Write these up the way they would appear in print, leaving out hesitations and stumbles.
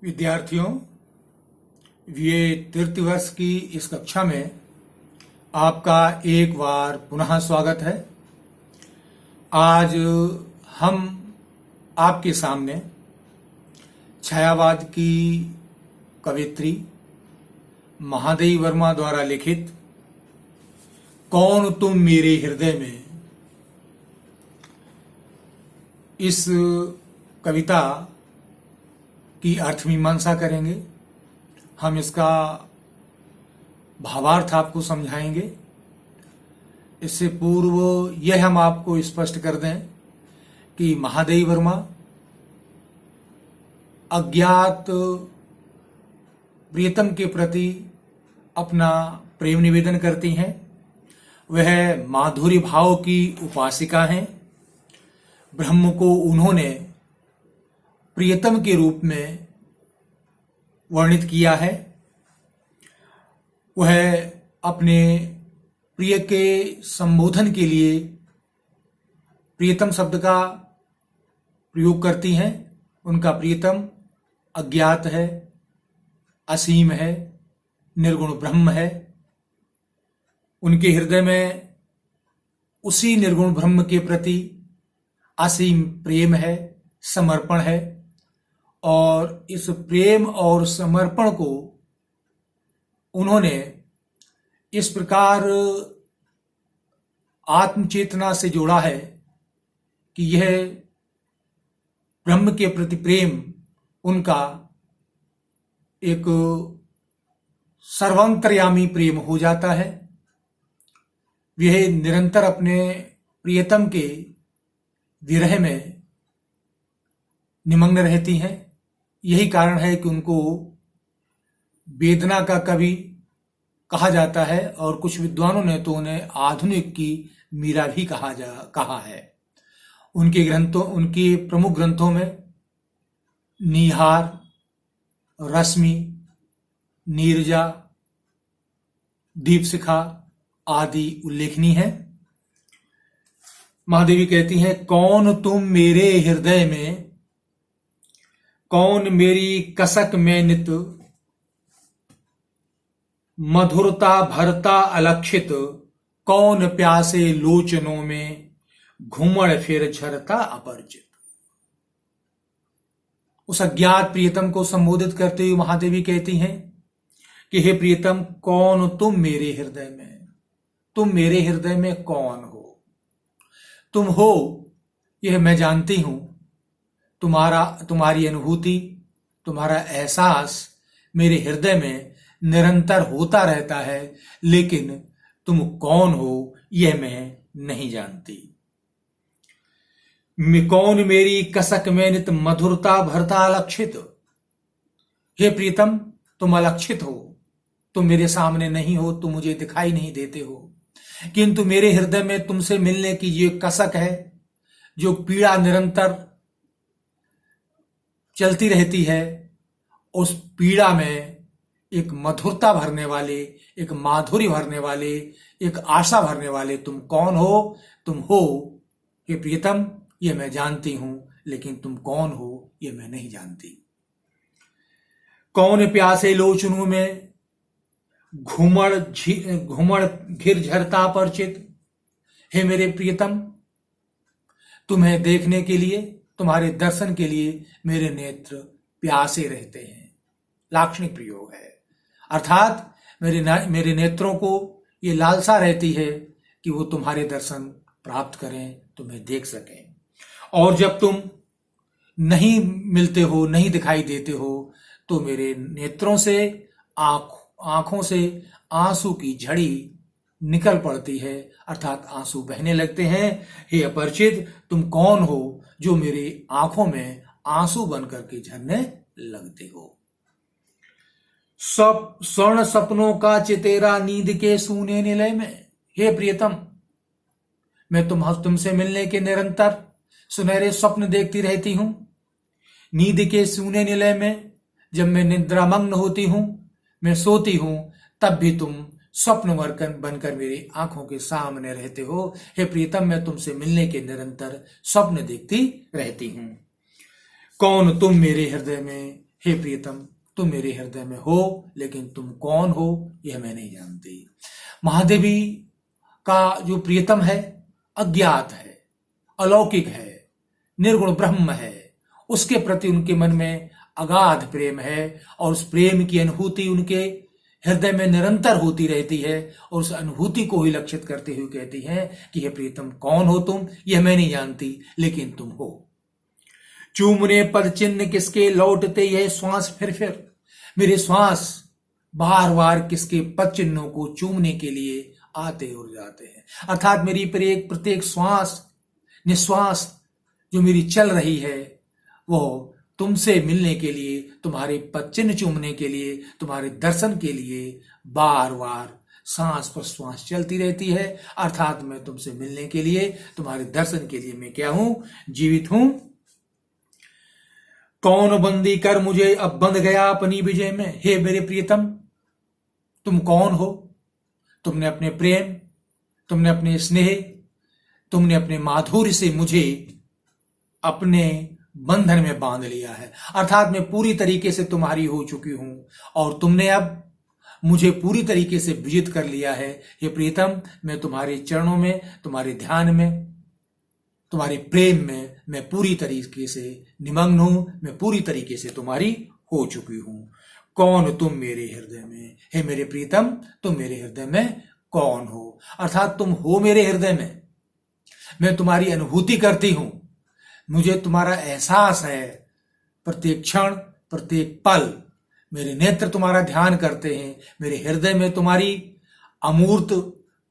विद्यार्थियों, ये तृतीय वर्ष की इस कक्षा में आपका एक बार पुनः स्वागत है। आज हम आपके सामने छायावाद की कवियत्री महादेवी वर्मा द्वारा लिखित कौन तुम मेरे हृदय में, इस कविता की अर्थमीमांसा करेंगे। हम इसका भावार्थ आपको समझाएंगे। इससे पूर्व यह हम आपको स्पष्ट कर दें कि महादेवी वर्मा अज्ञात प्रियतम के प्रति अपना प्रेम निवेदन करती हैं। वह माधुरी भाव की उपासिका हैं। ब्रह्म को उन्होंने प्रियतम के रूप में वर्णित किया है। वह अपने प्रिय के संबोधन के लिए प्रियतम शब्द का प्रयोग करती हैं। उनका प्रियतम अज्ञात है, असीम है, निर्गुण ब्रह्म है। उनके हृदय में उसी निर्गुण ब्रह्म के प्रति असीम प्रेम है, समर्पण है। और इस प्रेम और समर्पण को उन्होंने इस प्रकार आत्मचेतना से जोड़ा है कि यह ब्रह्म के प्रति प्रेम उनका एक सर्वांतर्यामी प्रेम हो जाता है। यह निरंतर अपने प्रियतम के विरह में निमग्न रहती हैं। यही कारण है कि उनको वेदना का कवि कहा जाता है और कुछ विद्वानों ने तो उन्हें आधुनिक की मीरा भी कहा है। उनके प्रमुख ग्रंथों में नीहार, रश्मि, नीरजा, दीपशिखा आदि उल्लेखनीय है। महादेवी कहती हैं, कौन तुम मेरे हृदय में, कौन मेरी कसक में नित, मधुरता भरता अलक्षित, कौन प्यासे लोचनों में, घुमड़ फिर झरता अपरिचित। उस अज्ञात प्रियतम को संबोधित करते हुए महादेवी कहती हैं कि हे प्रियतम, कौन तुम मेरे हृदय में, तुम मेरे हृदय में कौन हो? तुम हो यह मैं जानती हूं। तुम्हारी अनुभूति, तुम्हारा एहसास मेरे हृदय में निरंतर होता रहता है, लेकिन तुम कौन हो यह मैं नहीं जानती। कौन मेरी कसक में नित, मधुरता भरता अलक्षित। हे प्रीतम, तुम अलक्षित हो, तुम मेरे सामने नहीं हो, तुम मुझे दिखाई नहीं देते हो, किंतु मेरे हृदय में तुमसे मिलने की ये कसक है, जो पीड़ा निरंतर चलती रहती है। उस पीड़ा में एक मधुरता भरने वाले, एक माधुरी भरने वाले, एक आशा भरने वाले तुम कौन हो? तुम हो ये प्रियतम, ये मैं जानती हूं, लेकिन तुम कौन हो ये मैं नहीं जानती। कौन प्यासे लोचनों में, घुमड़ घिर झरता परिचित। हे मेरे प्रियतम, तुम्हें देखने के लिए, तुम्हारे दर्शन के लिए मेरे नेत्र प्यासे रहते हैं। लाक्षणिक प्रयोग है, अर्थात मेरे नेत्रों को ये लालसा रहती है कि वो तुम्हारे दर्शन प्राप्त करें, तुम्हें देख सकें। और जब तुम नहीं मिलते हो, नहीं दिखाई देते हो, तो मेरे नेत्रों से, आंखों से आंसू की झड़ी निकल पड़ती है, अर्थात आंसू बहने लगते हैं। हे अपरिचित, तुम कौन हो जो मेरे आंखों में आंसू बनकर के झरने लगते हो? सब स्वर्ण सपनों का चितेरा नींद के सूने निलय में। हे प्रियतम, मैं तुमसे मिलने के निरंतर सुनहरे स्वप्न देखती रहती हूं। नींद के सूने निलय में जब मैं निद्रामग्न होती हूं, मैं सोती हूं, तब भी तुम स्वप्न बनकर मेरी आंखों के सामने रहते हो। हे प्रीतम, मैं तुमसे मिलने के निरंतर स्वप्न देखती रहती हूं। कौन तुम मेरे हृदय में, हे प्रियतम, तुम मेरे हृदय में हो, लेकिन तुम कौन हो यह मैं नहीं जानती। महादेवी का जो प्रियतम है अज्ञात है, अलौकिक है, निर्गुण ब्रह्म है। उसके प्रति उनके मन में अगाध प्रेम है और उस प्रेम की अनुभूति उनके हृदय में निरंतर होती रहती है और उस अनुभूति को ही लक्षित करते हुए कहती है कि हे प्रियतम, कौन हो तुम यह मैं नहीं जानती, लेकिन तुम हो। चूमने पद चिन्ह किसके, लौटते यह श्वास फिर मेरे श्वास बार बार किसके पद चिन्हों को चूमने के लिए आते और जाते हैं। अर्थात मेरी प्रत्येक श्वास निश्वास जो मेरी चल रही है वो तुमसे मिलने के लिए, तुम्हारे पद चिन्ह चूमने के लिए, तुम्हारे दर्शन के लिए बार बार सांस पर श्वास चलती रहती है। अर्थात मैं तुमसे मिलने के लिए, तुम्हारे दर्शन के लिए मैं क्या हूं, जीवित हूं। कौन बंदी कर मुझे अब बंध गया अपनी विजय में। हे मेरे प्रियतम, तुम कौन हो? तुमने अपने प्रेम, तुमने अपने स्नेह, तुमने अपने माधुर्य से मुझे अपने बंधन में बांध लिया है। अर्थात मैं पूरी तरीके से तुम्हारी हो चुकी हूं और तुमने अब मुझे पूरी तरीके से विजित कर लिया है। हे प्रियतम, मैं तुम्हारे चरणों में, तुम्हारे ध्यान में, तुम्हारे प्रेम में मैं पूरी तरीके से निमग्न हूं। मैं पूरी तरीके से तुम्हारी हो चुकी हूं। कौन तुम मेरे हृदय में? हे मेरे प्रियतम, तुम मेरे हृदय में कौन हो? अर्थात तुम हो मेरे हृदय में, मैं तुम्हारी अनुभूति करती हूं, मुझे तुम्हारा एहसास है। प्रत्येक क्षण, प्रत्येक पल मेरे नेत्र तुम्हारा ध्यान करते हैं। मेरे हृदय में तुम्हारी अमूर्त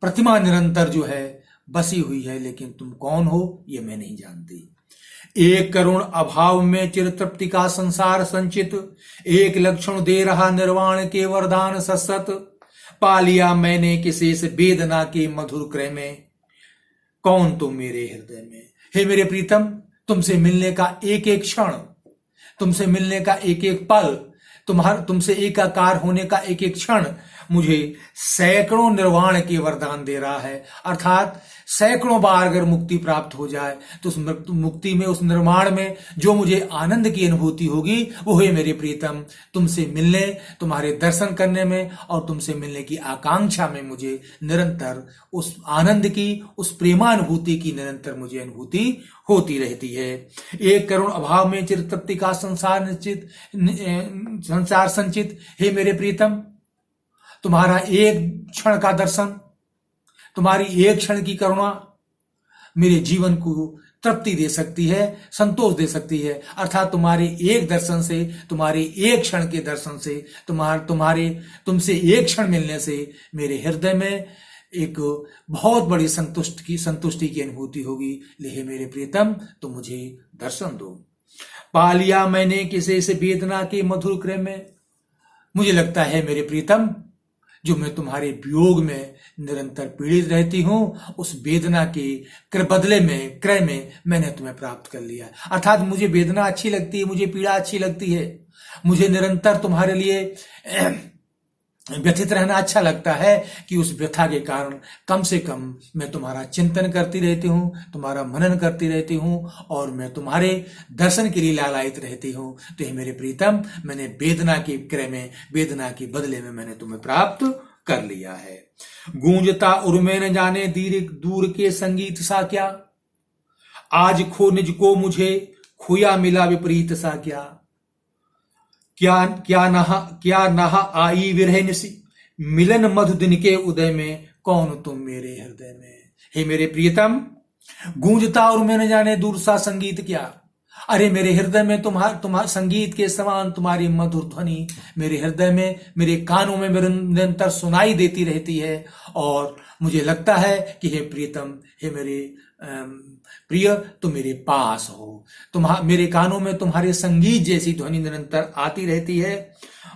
प्रतिमा निरंतर जो है बसी हुई है, लेकिन तुम कौन हो ये मैं नहीं जानती। एक करुण अभाव में चिर तृप्ति का संसार संचित, एक लक्षण दे रहा निर्वाण के वरदान ससत। पा लिया मैंने किसी से वेदना के मधुर क्रय में, कौन तुम मेरे हृदय में। हे मेरे प्रीतम, तुमसे मिलने का एक एक क्षण, तुमसे मिलने का एक एक पल, तुमसे एकाकार होने का एक एक क्षण मुझे सैकड़ों निर्वाण के वरदान दे रहा है। अर्थात सैकड़ों बार अगर मुक्ति प्राप्त हो जाए तो उस मुक्ति में, उस निर्माण में जो मुझे आनंद की अनुभूति होगी वो है मेरे प्रीतम तुमसे मिलने, तुम्हारे दर्शन करने में और तुमसे मिलने की आकांक्षा में मुझे निरंतर उस आनंद की, उस प्रेमानुभूति की निरंतर मुझे अनुभूति होती रहती है। एक करुण अभाव में चिर तृप्ति का संसार संचित। हे मेरे प्रीतम, तुम्हारा एक क्षण का दर्शन, तुम्हारी एक क्षण की करुणा मेरे जीवन को तृप्ति दे सकती है, संतोष दे सकती है। अर्थात तुम्हारे एक दर्शन से, तुम्हारे एक क्षण के दर्शन से, तुमसे एक क्षण मिलने से मेरे हृदय में एक बहुत बड़ी संतुष्टि की अनुभूति होगी। ले मेरे प्रियतम, तुम मुझे दर्शन दो। पा लिया मैंने किसी से वेदना के मधुर क्रय में। मुझे लगता है मेरे प्रियतम, जो मैं तुम्हारे वियोग में निरंतर पीड़ित रहती हूं, उस वेदना के क्रय में मैंने तुम्हें प्राप्त कर लिया। अर्थात मुझे वेदना अच्छी लगती है, मुझे पीड़ा अच्छी लगती है, मुझे निरंतर तुम्हारे लिए व्यथित रहना अच्छा लगता है कि उस व्यथा के कारण कम से कम मैं तुम्हारा चिंतन करती रहती हूँ, तुम्हारा मनन करती रहती हूँ और मैं तुम्हारे दर्शन के लिए लालायित रहती हूँ। तो ये मेरे प्रीतम, मैंने वेदना के क्रय में, वेदना के बदले में मैंने तुम्हें प्राप्त कर लिया है। गूंजता उर्मे न जाने दूर के संगीत सा क्या, आज खो निज को मुझे खोया मिला विपरीत सा क्या। क्या नहा आई विरह निसी, मिलन मधु दिन के उदय में, कौन तुम मेरे हृदय में। हे मेरे प्रियतम, गूंजता और मैं न जाने दूर सा संगीत क्या। अरे मेरे हृदय में तुम्हारा संगीत के समान तुम्हारी मधुर ध्वनि मेरे हृदय में, मेरे कानों में निरंतर सुनाई देती रहती है और मुझे लगता है कि हे प्रियतम, हे मेरे प्रिय, तुम मेरे पास हो। मेरे कानों में तुम्हारे संगीत जैसी ध्वनि निरंतर आती रहती है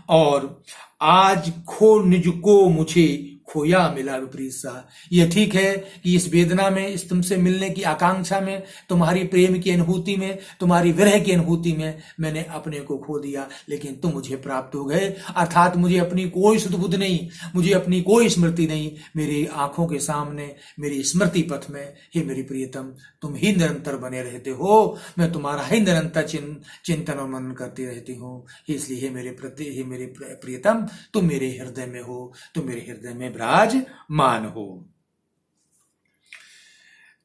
और आज खो निज को मुझे खोया मिला विपरीत सा। यह ठीक है कि इस वेदना में, इस तुमसे मिलने की आकांक्षा में, तुम्हारी प्रेम की अनुभूति में, तुम्हारी विरह की अनुभूति में मैंने अपने को खो दिया, लेकिन तुम मुझे प्राप्त हो गए। अर्थात मुझे अपनी कोई सुध-बुध नहीं, मुझे अपनी कोई स्मृति नहीं। मेरी आंखों के सामने, मेरी स्मृति पथ में हे मेरी प्रियतम तुम ही निरंतर बने रहते हो। मैं तुम्हारा ही निरंतर चिंतन और मनन करती रहती हूँ। इसलिए हे मेरे प्रियतम तुम मेरे हृदय में हो, तुम मेरे हृदय में विराजमान हो।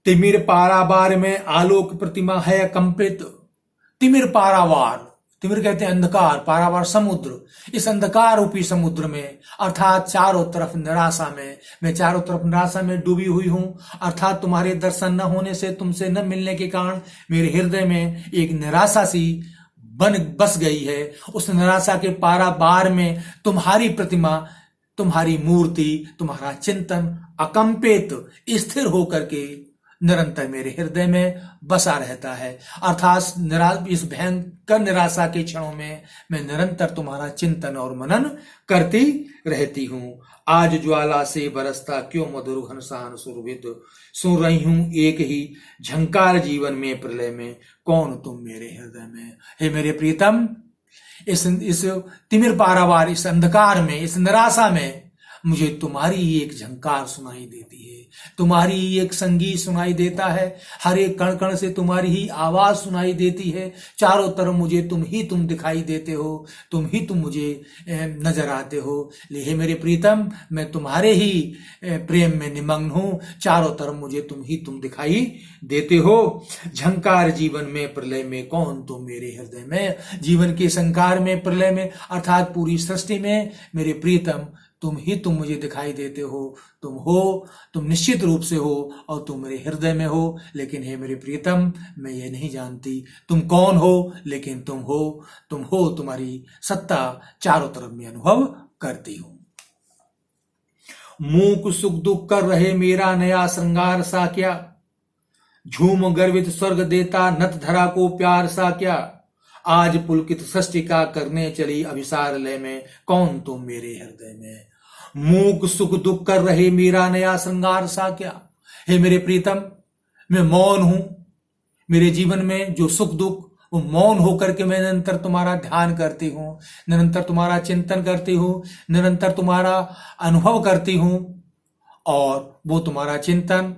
तिमिर पारावार में आलोक प्रतिमा है कंपित। तिमिर पारावार, तिमिर कहते हैं अंधकार, पारावार समुद्र। इस अंधकार रूपी समुद्र में, अर्थात चारों तरफ निराशा में, मैं चारों तरफ निराशा में डूबी हुई हूं। अर्थात तुम्हारे दर्शन न होने से, तुमसे न मिलने के कारण मेरे हृदय में एक निराशा सी बस गई है। उस निराशा के पारावार में तुम्हारी प्रतिमा, तुम्हारी मूर्ति, तुम्हारा चिंतन अकंपित स्थिर होकर के निरंतर मेरे हृदय में बसा रहता है। अर्थात इस भयंकर निराशा के क्षणों में मैं निरंतर तुम्हारा चिंतन और मनन करती रहती हूँ। आज ज्वाला से बरसता क्यों मधुर घनसान सुरभित, सुन रही हूं एक ही झंकार जीवन में प्रलय में, कौन तुम मेरे हृदय में। हे मेरे प्रीतम, इस तिमिर पारावार, इस अंधकार में, इस निराशा में मुझे तुम्हारी ही एक झंकार सुनाई देती है, तुम्हारी ही एक संगीत सुनाई देता है। हर एक कण कण से तुम्हारी ही आवाज सुनाई देती है। चारों तरफ मुझे तुम दिखाई देते हो, तुम मुझे नजर आते हो। हे मेरे प्रीतम, मैं तुम्हारे ही प्रेम में निमग्न हूं। चारों तरफ मुझे तुम दिखाई देते हो। झंकार जीवन में प्रलय में, कौन तुम मेरे हृदय में। जीवन के संकार में, प्रलय में, अर्थात पूरी सृष्टि में मेरे प्रीतम तुम मुझे दिखाई देते हो। तुम निश्चित रूप से हो और तुम मेरे हृदय में हो। लेकिन हे मेरे प्रियतम, मैं ये नहीं जानती तुम कौन हो, लेकिन तुम हो, तुम्हारी सत्ता चारों तरफ में अनुभव करती हूं। मूक सुख दुख कर रहे मेरा नया श्रृंगार सा क्या, झूम गर्वित स्वर्ग देता नत धरा को प्यार सा क्या। आज पुलकित सृष्टि का करने चली अभिसार लय में, कौन तुम मेरे हृदय में। मूक सुख दुख कर रहे मेरा नया श्रृंगार सा क्या। हे मेरे प्रीतम, मैं मौन हूं। मेरे जीवन में जो सुख दुख, वो मौन होकर के मैं निरंतर तुम्हारा ध्यान करती हूं, निरंतर तुम्हारा चिंतन करती हूं, निरंतर तुम्हारा अनुभव करती हूं। और वो तुम्हारा चिंतन,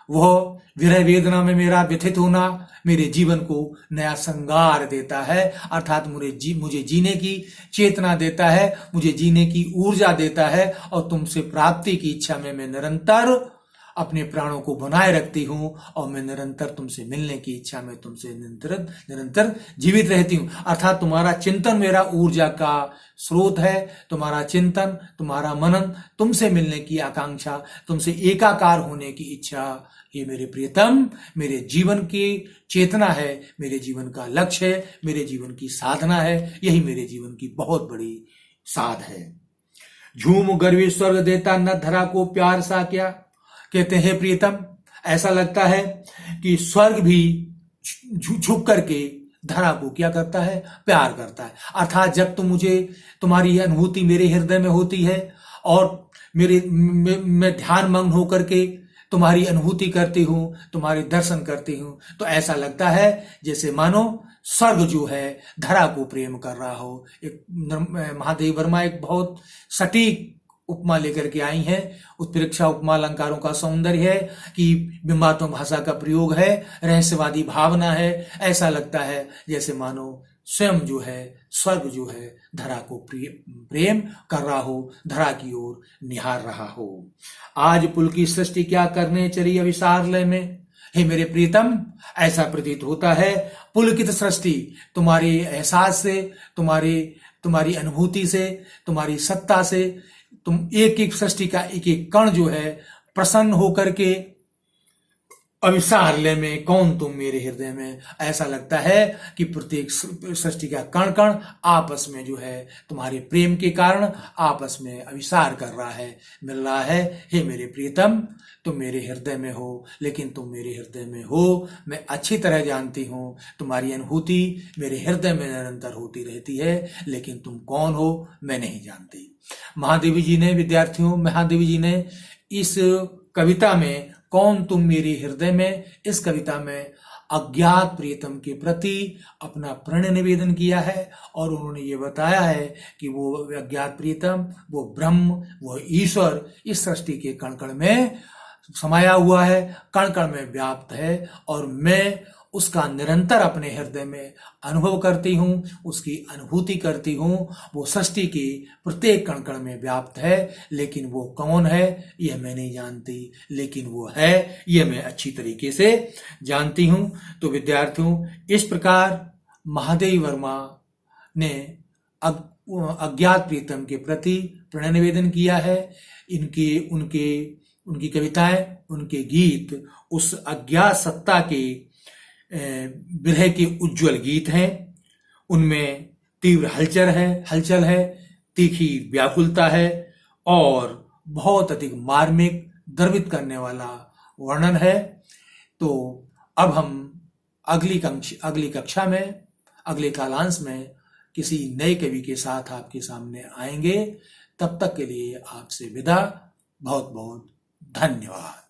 वह विरह वेदना में मेरा व्यथित होना मेरे जीवन को नया श्रृंगार देता है। अर्थात मुझे जीने की चेतना देता है, मुझे जीने की ऊर्जा देता है। और तुमसे प्राप्ति की इच्छा में मैं निरंतर अपने प्राणों को बनाए रखती हूं और मैं निरंतर तुमसे मिलने की इच्छा में तुमसे निरंतर जीवित रहती हूं। अर्थात तुम्हारा चिंतन मेरा ऊर्जा का स्रोत है। तुम्हारा चिंतन, तुम्हारा मनन, तुमसे मिलने की आकांक्षा, तुमसे एकाकार होने की इच्छा, ये मेरे प्रियतम मेरे जीवन की चेतना है, मेरे जीवन का लक्ष्य है, मेरे जीवन की साधना है। यही मेरे जीवन की बहुत बड़ी साध है। झूम गर्वी स्वर्ग देता न धरा को प्यार सा क्या। कहते हैं प्रियतम, ऐसा लगता है कि स्वर्ग भी झुक करके धरा को क्या करता है, प्यार करता है। अर्थात जब तुम्हारी अनुभूति मेरे हृदय में होती है और मैं ध्यान मग्न होकर के तुम्हारी अनुभूति करती हूं, तुम्हारे दर्शन करती हूं, तो ऐसा लगता है जैसे मानो स्वर्ग जो है धरा को प्रेम कर रहा हो। एक महादेव वर्मा एक बहुत सटीक उपमा लेकर के आई हैं। उत्प्रेक्षा उपमा अलंकारों का सौंदर्य है कि बिंबात्मक भाषा का प्रयोग है, रहस्यवादी भावना है। ऐसा लगता है जैसे मानो स्वयं जो है, स्वर्ग जो है, धरा को प्रेम कर रहा हो, धरा की ओर निहार रहा हो। आज पुल की सृष्टि क्या करने चली अभिसार लय में। हे मेरे प्रीतम, ऐसा प्रतीत होता है पुलकित सृष्टि तुम्हारे एहसास से, तुम्हारी अनुभूति से, तुम्हारी सत्ता से, तुम एक एक सृष्टि का एक एक कण जो है प्रसन्न होकर के अविसारले में कौन तुम मेरे हृदय में। ऐसा लगता है कि प्रत्येक सृष्टि का कण कण आपस में जो है तुम्हारे प्रेम के कारण आपस में अविसार कर रहा है, मिल रहा है। हे मेरे प्रियतम, तुम मेरे हृदय में हो, लेकिन तुम मेरे हृदय में हो मैं अच्छी तरह जानती हूँ। तुम्हारी अनुभूति मेरे हृदय में निरंतर होती रहती है, लेकिन तुम कौन हो मैं नहीं जानती। महादेवी जी ने इस कविता में कौन तुम मेरे हृदय में, इस कविता में अज्ञात प्रियतम के प्रति अपना प्रण निवेदन किया है। और उन्होंने ये बताया है कि वो अज्ञात प्रियतम, वो ब्रह्म, वो ईश्वर इस सृष्टि के कण कण में समाया हुआ है, कण कण में व्याप्त है, और मैं उसका निरंतर अपने हृदय में अनुभव करती हूँ, उसकी अनुभूति करती हूँ। वो सृष्टि के प्रत्येक कण कण में व्याप्त है, लेकिन वो कौन है यह मैं नहीं जानती, लेकिन वो है यह मैं अच्छी तरीके से जानती हूँ। तो विद्यार्थियों, इस प्रकार महादेवी वर्मा ने अज्ञात प्रीतम के प्रति प्रणय निवेदन किया है। उनकी कविताएं, उनके गीत उस अज्ञात सत्ता के विरह के उज्जवल गीत हैं। उनमें तीव्र हलचल है, तीखी व्याकुलता है, और बहुत अधिक मार्मिक, द्रवित करने वाला वर्णन है। तो अब हम अगली कक्षा में, अगले कालांश में किसी नए कवि के साथ आपके सामने आएंगे। तब तक के लिए आपसे विदा। बहुत बहुत धन्यवाद।